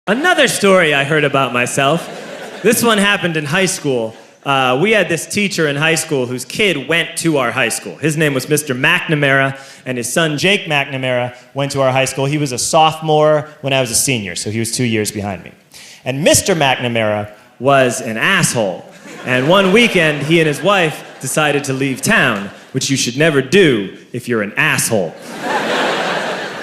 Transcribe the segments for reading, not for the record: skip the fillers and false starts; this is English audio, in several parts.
Another story I heard about myself. This one happened in high school. We had this teacher in high school whose kid went to our high school. His name was Mr. McNamara, and his son Jake McNamara went to our high school. He was a sophomore when I was a senior, so he was 2 years behind me. And Mr. McNamara was an asshole. And one weekend, he and his wife decided to leave town, which you should never do if you're an asshole.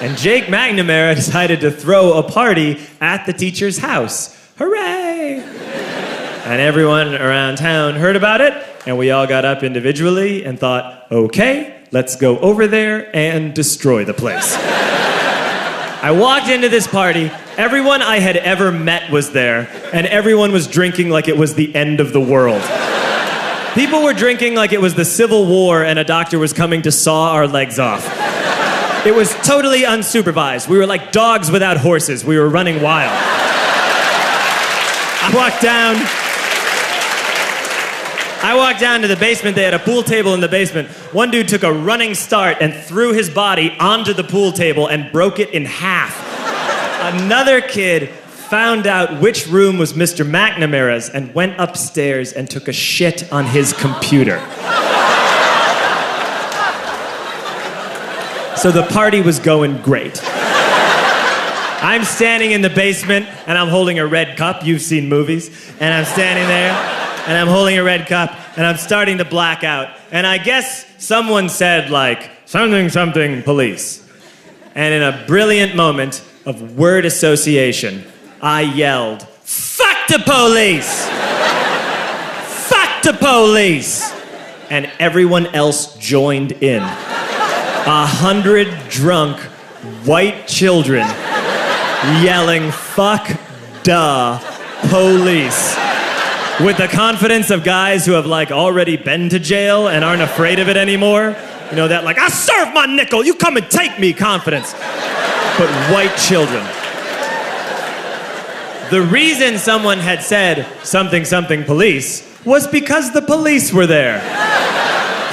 And Jake McNamara decided to throw a party at the teacher's house. Hooray! And everyone around town heard about it, and we all got up individually and thought, okay, let's go over there and destroy the place. I walked into this party, everyone I had ever met was there, and everyone was drinking like it was the end of the world. People were drinking like it was the Civil War and a doctor was coming to saw our legs off. It was totally unsupervised. We were like dogs without horses. We were running wild. I walked down to the basement. They had a pool table in the basement. One dude took a running start and threw his body onto the pool table and broke it in half. Another kid found out which room was Mr. McNamara's and went upstairs and took a shit on his computer. So the party was going great. I'm standing in the basement and I'm holding a red cup. You've seen movies. And I'm standing there and I'm holding a red cup and I'm starting to black out. And I guess someone said like, something, something, police. And in a brilliant moment of word association, I yelled, fuck the police! Fuck the police! And everyone else joined in. 100 drunk white children yelling, fuck the police. With the confidence of guys who have like already been to jail and aren't afraid of it anymore. You know, that like, I serve my nickel, you come and take me confidence. But white children. The reason someone had said something, something, police was because the police were there.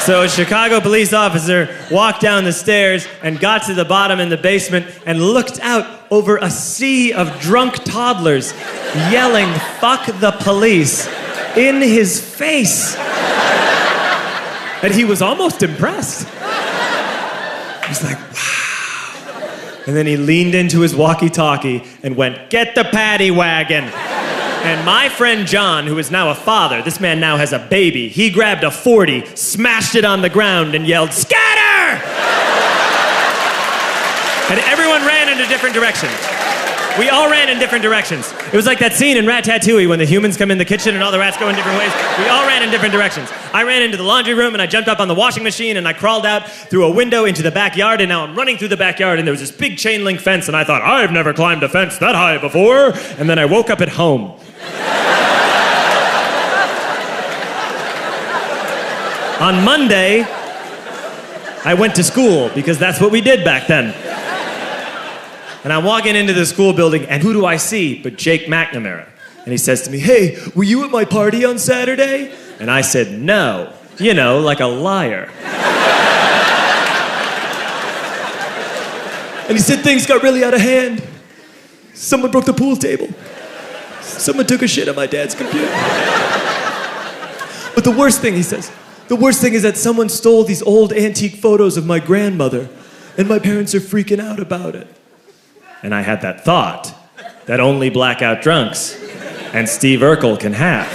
So a Chicago police officer walked down the stairs and got to the bottom in the basement and looked out over a sea of drunk toddlers yelling, fuck the police, in his face. And he was almost impressed. He was like, wow. And then he leaned into his walkie-talkie and went, get the paddy wagon. And my friend John, who is now a father, this man now has a baby, he grabbed a 40, smashed it on the ground, and yelled, scatter! And everyone ran in a different direction. We all ran in different directions. It was like that scene in Ratatouille when the humans come in the kitchen and all the rats go in different ways. We all ran in different directions. I ran into the laundry room and I jumped up on the washing machine and I crawled out through a window into the backyard, and now I'm running through the backyard and there was this big chain link fence and I thought, I've never climbed a fence that high before. And then I woke up at home. On Monday, I went to school because that's what we did back then. And I'm walking into the school building, and who do I see but Jake McNamara? And he says to me, hey, were you at my party on Saturday? And I said, no. You know, like a liar. And he said, things got really out of hand. Someone broke the pool table. Someone took a shit on my dad's computer. But the worst thing, he says, the worst thing is that someone stole these old antique photos of my grandmother, and my parents are freaking out about it. And I had that thought that only blackout drunks and Steve Urkel can have.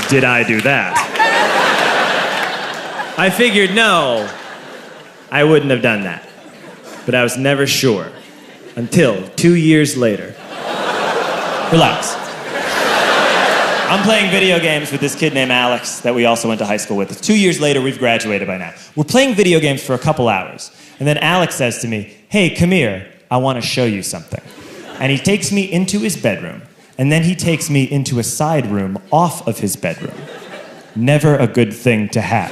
Did I do that? I figured, no, I wouldn't have done that. But I was never sure until 2 years later. Relax. I'm playing video games with this kid named Alex that we also went to high school with. 2 years later, we've graduated by now. We're playing video games for a couple hours. And then Alex says to me, hey, come here, I want to show you something. And he takes me into his bedroom, and then he takes me into a side room off of his bedroom. Never a good thing to have.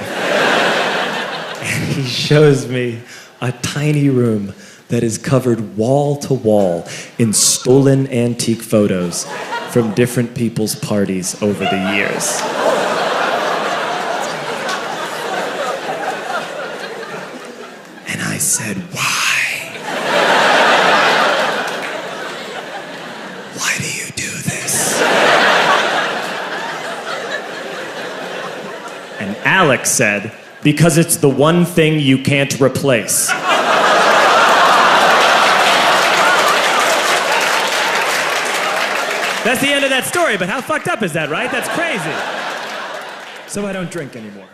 And he shows me a tiny room that is covered wall to wall in stolen antique photos from different people's parties over the years. said, "Why? Why do you do this?" And Alex said, "Because it's the one thing you can't replace." That's the end of that story, but how fucked up is that, right? That's crazy. So I don't drink anymore.